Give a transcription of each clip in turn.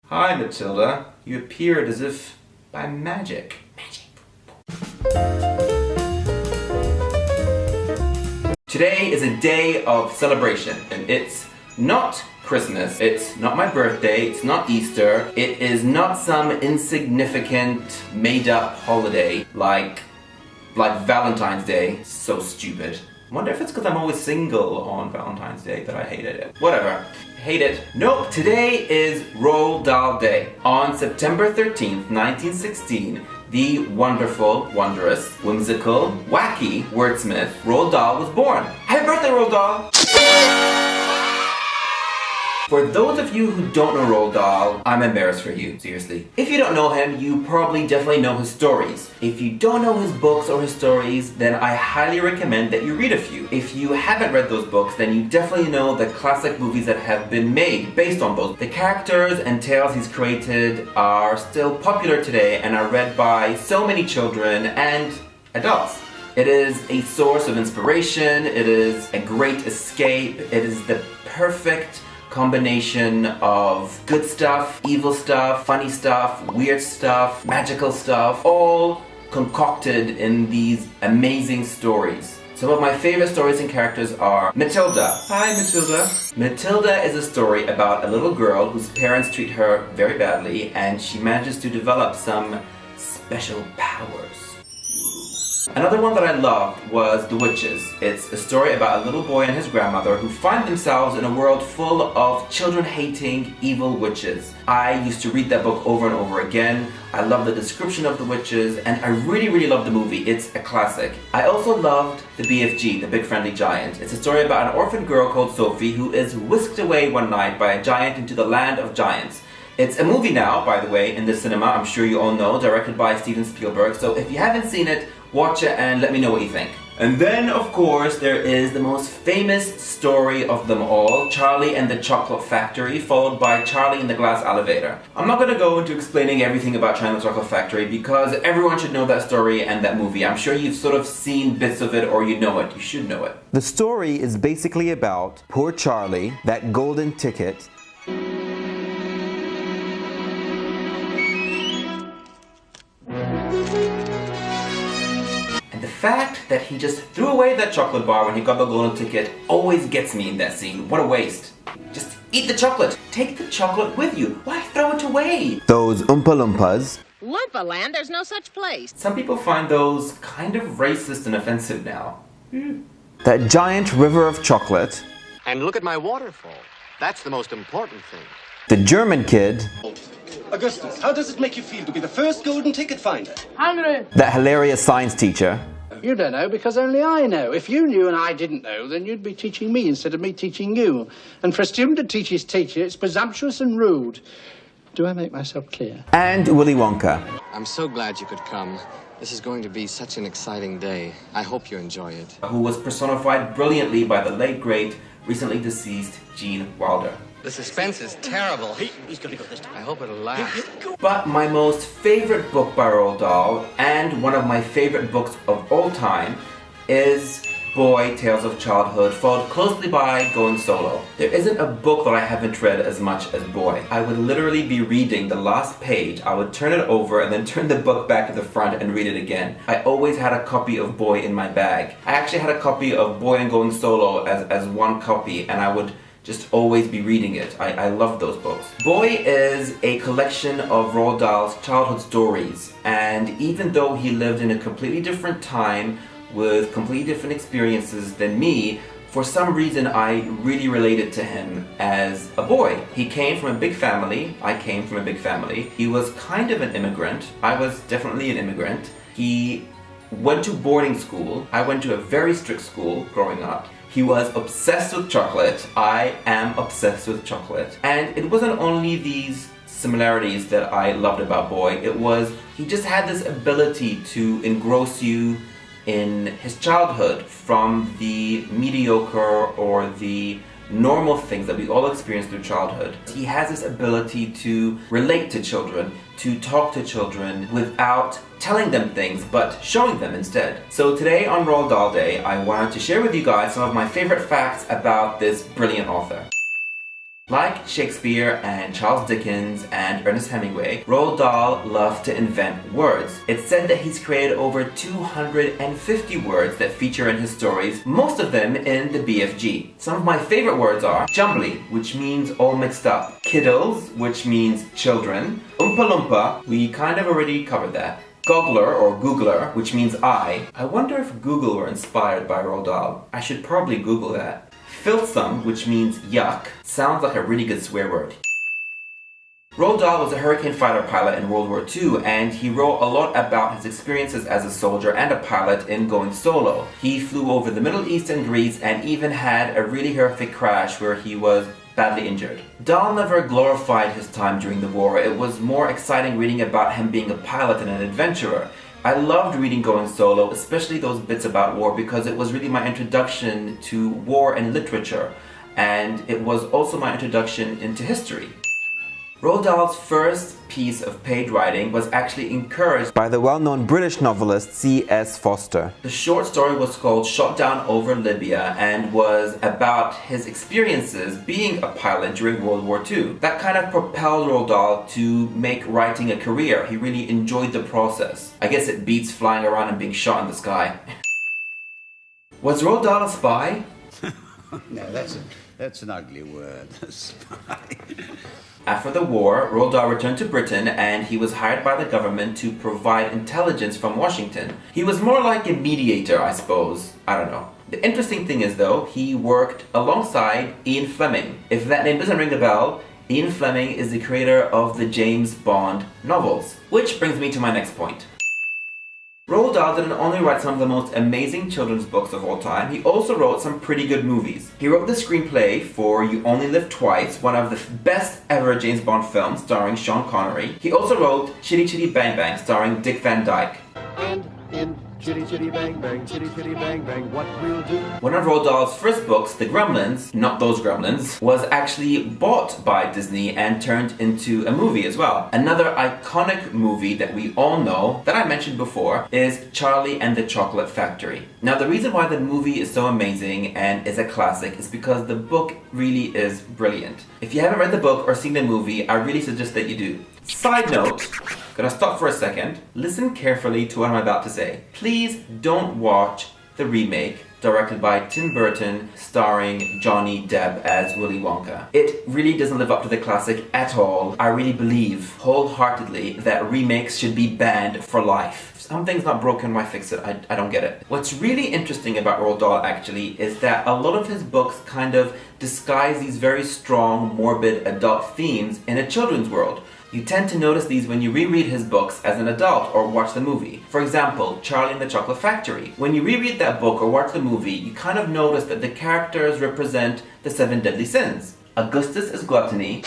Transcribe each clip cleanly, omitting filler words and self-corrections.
Hi, Matilda. You appeared as if by magic. Today is a day of celebration, and it's not Christmas, it's not my birthday, it's not Easter, it is not some insignificant, made-up holiday like Valentine's Day. So stupid. I wonder if it's because I'm always single on Valentine's Day that I hated it. Whatever. Hate it. Nope. Today is Roald Dahl Day. On September 13th, 1916, the wonderful, wondrous, whimsical, wacky wordsmith Roald Dahl was born. Happy birthday, Roald Dahl! For those of you who don't know Roald Dahl, I'm embarrassed for you, seriously. If you don't know him, you probably definitely know his stories. If you don't know his books or his stories, then I highly recommend that you read a few. If you haven't read those books, then you definitely know the classic movies that have been made based on those. The characters and tales he's created are still popular today and are read by so many children and adults. It is a source of inspiration, it is a great escape, it is the perfect combination of good stuff, evil stuff, funny stuff, weird stuff, magical stuff, all concocted in these amazing stories. Some of my favorite stories and characters are Matilda. Hi, Matilda. Matilda is a story about a little girl whose parents treat her very badly, and she manages to develop some special powers. Another one that I loved was The Witches. It's a story about a little boy and his grandmother who find themselves in a world full of children-hating evil witches. I used to read that book over and over again. I love the description of the witches, and I really love the movie. It's a classic. I also loved The BFG, The Big Friendly Giant. It's a story about an orphan girl called Sophie who is whisked away one night by a giant into the land of giants. It's a movie now, by the way, in the cinema, I'm sure you all know, directed by Steven Spielberg. So if you haven't seen it, watch it and let me know what you think. And then, of course, there is the most famous story of them all, Charlie and the Chocolate Factory, followed by Charlie and the Glass Elevator. I'm not going to go into explaining everything about Charlie and the Chocolate Factory because everyone should know that story and that movie. I'm sure you've sort of seen bits of it or you know it. You should know it. The story is basically about poor Charlie, that golden ticket. The fact that he just threw away that chocolate bar when he got the golden ticket always gets me in that scene. What a waste. Just eat the chocolate. Take the chocolate with you. Why throw it away? Those Oompa Loompas. Loompa Land, there's no such place. Some people find those kind of racist and offensive now. That giant river of chocolate. And look at my waterfall. That's the most important thing. The German kid. Augustus, how does it make you feel to be the first golden ticket finder? Hungry. That hilarious science teacher. You don't know because only I know. If you knew and I didn't know, then you'd be teaching me instead of me teaching you. And for a student to teach his teacher, it's presumptuous and rude. Do I make myself clear? And Willy Wonka. I'm so glad you could come. This is going to be such an exciting day. I hope you enjoy it. Who was personified brilliantly by the late great, recently deceased Gene Wilder. The suspense is terrible. He's going to go this time. I hope it'll last. But my most favorite book by Roald Dahl, and one of my favorite books of all time, is Boy, Tales of Childhood, followed closely by Going Solo. There isn't a book that I haven't read as much as Boy. I would literally be reading the last page, I would turn it over and then turn the book back to the front and read it again. I always had a copy of Boy in my bag. I actually had a copy of Boy and Going Solo as one copy, and I would just always be reading it. I love those books. Boy is a collection of Roald Dahl's childhood stories, and even though he lived in a completely different time with completely different experiences than me, for some reason I really related to him as a boy. He came from a big family, I came from a big family. He was kind of an immigrant, I was definitely an immigrant. He went to boarding school, I went to a very strict school growing up. He was obsessed with chocolate. I am obsessed with chocolate. And it wasn't only these similarities that I loved about Boy, it was he just had this ability to engross you in his childhood, from the mediocre or the normal things that we all experience through childhood. He has this ability to relate to children, to talk to children without telling them things, but showing them instead. So today on Roald Dahl Day, I wanted to share with you guys some of my favorite facts about this brilliant author. Like Shakespeare and Charles Dickens and Ernest Hemingway, Roald Dahl loved to invent words. It's said that he's created over 250 words that feature in his stories, most of them in the BFG. Some of my favorite words are jumbly, which means all mixed up, kiddles, which means children, oompa loompa, we kind of already covered that, goggler or googler, which means eye. I wonder if Google were inspired by Roald Dahl. I should probably Google that. Filthsome, which means yuck, sounds like a really good swear word. Roald Dahl was a hurricane fighter pilot in World War II, and he wrote a lot about his experiences as a soldier and a pilot in going solo. He flew over the Middle East and Greece and even had a really horrific crash where he was badly injured. Dahl never glorified his time during the war. It was more exciting reading about him being a pilot and an adventurer. I loved reading Going Solo, especially those bits about war, because it was really my introduction to war and literature, and it was also my introduction into history. Roald Dahl's first piece of paid writing was actually encouraged by the well-known British novelist C.S. Foster. The short story was called Shot Down Over Libya and was about his experiences being a pilot during World War II. That kind of propelled Roald Dahl to make writing a career. He really enjoyed the process. I guess it beats flying around and being shot in the sky. Was Roald Dahl a spy? No, that's an ugly word, spy. After the war, Roald Dahl returned to Britain and he was hired by the government to provide intelligence from Washington. He was more like a mediator, I suppose. I don't know. The interesting thing is though, he worked alongside Ian Fleming. If that name doesn't ring a bell, Ian Fleming is the creator of the James Bond novels. Which brings me to my next point. Roald Dahl didn't only write some of the most amazing children's books of all time, he also wrote some pretty good movies. He wrote the screenplay for You Only Live Twice, one of the best ever James Bond films starring Sean Connery. He also wrote Chitty Chitty Bang Bang starring Dick Van Dyke. And in Chitty Chitty Bang Bang, Chitty Chitty Bang Bang, what we'll do. One of Roald Dahl's first books, The Gremlins, not those Gremlins, was actually bought by Disney and turned into a movie as well. Another iconic movie that we all know, that I mentioned before, is Charlie and the Chocolate Factory. Now the reason why the movie is so amazing and is a classic is because the book really is brilliant. If you haven't read the book or seen the movie, I really suggest that you do. Side note, gonna stop for a second, listen carefully to what I'm about to say. Please don't watch the remake directed by Tim Burton starring Johnny Depp as Willy Wonka. It really doesn't live up to the classic at all. I really believe wholeheartedly that remakes should be banned for life. If something's not broken, why fix it? I don't get it. What's really interesting about Roald Dahl actually is that a lot of his books kind of disguise these very strong, morbid adult themes in a children's world. You tend to notice these when you reread his books as an adult or watch the movie. For example, Charlie and the Chocolate Factory. When you reread that book or watch the movie, you kind of notice that the characters represent the 7 deadly sins. Augustus is gluttony.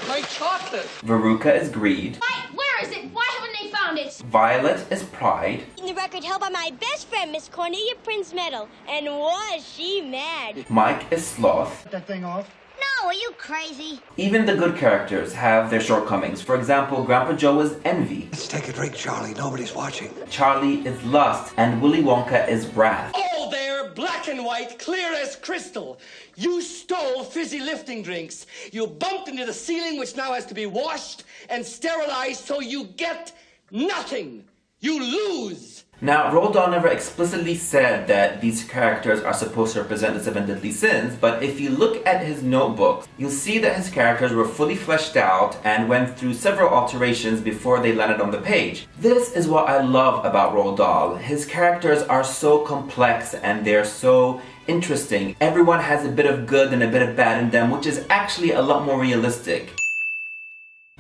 My chocolate! Veruca is greed. Where is it? Why haven't they found it? Violet is pride. The record held by my best friend, Miss Cornelia Prince Medal. And was she mad? Mike is sloth. That thing off? No, are you crazy? Even the good characters have their shortcomings. For example, Grandpa Joe is envy. Let's take a drink, Charlie. Nobody's watching. Charlie is lust. And Willy Wonka is wrath. Oh, there, black and white, clear as crystal. You stole fizzy lifting drinks. You bumped into the ceiling, which now has to be washed and sterilized, so you get nothing. You lose. Now, Roald Dahl never explicitly said that these characters are supposed to represent the 7 deadly sins, but if you look at his notebooks, you'll see that his characters were fully fleshed out and went through several alterations before they landed on the page. This is what I love about Roald Dahl. His characters are so complex and they're so interesting. Everyone has a bit of good and a bit of bad in them, which is actually a lot more realistic.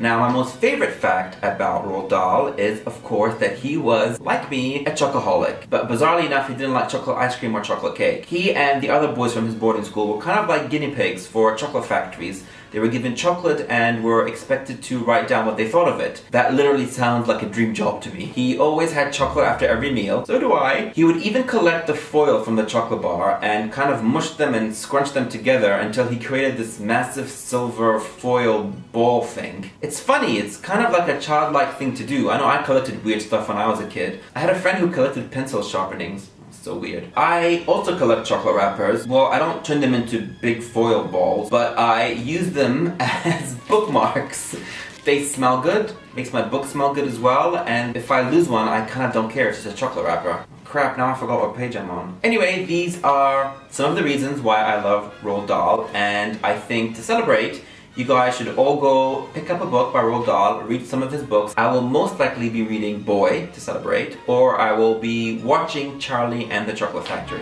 Now, my most favorite fact about Roald Dahl is, of course, that he was, like me, a chocoholic. But bizarrely enough, he didn't like chocolate ice cream or chocolate cake. He and the other boys from his boarding school were kind of like guinea pigs for chocolate factories. They were given chocolate and were expected to write down what they thought of it. That literally sounds like a dream job to me. He always had chocolate after every meal. So do I. He would even collect the foil from the chocolate bar and kind of mush them and scrunch them together until he created this massive silver foil ball thing. It's funny, it's kind of like a childlike thing to do. I know I collected weird stuff when I was a kid. I had a friend who collected pencil sharpenings. So weird. I also collect chocolate wrappers. Well, I don't turn them into big foil balls, but I use them as bookmarks. They smell good, makes my book smell good as well, and if I lose one, I kind of don't care, it's just a chocolate wrapper. Crap, now I forgot what page I'm on. Anyway, these are some of the reasons why I love Roald Dahl, and I think to celebrate, you guys should all go pick up a book by Roald Dahl, read some of his books. I will most likely be reading Boy to celebrate, or I will be watching Charlie and the Chocolate Factory.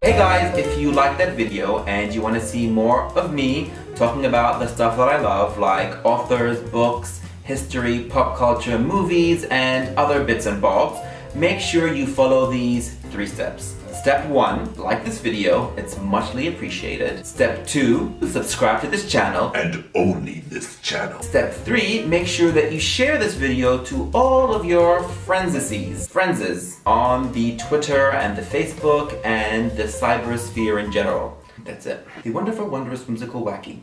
Hey guys, if you liked that video and you want to see more of me talking about the stuff that I love, like authors, books, history, pop culture, movies, and other bits and bobs, make sure you follow these 3 steps. Step 1, like this video, it's muchly appreciated. Step 2, subscribe to this channel. And only this channel. Step 3, make sure that you share this video to all of your friendses on the Twitter and the Facebook and the cybersphere in general. That's it. The wonderful, wondrous, whimsical, wacky.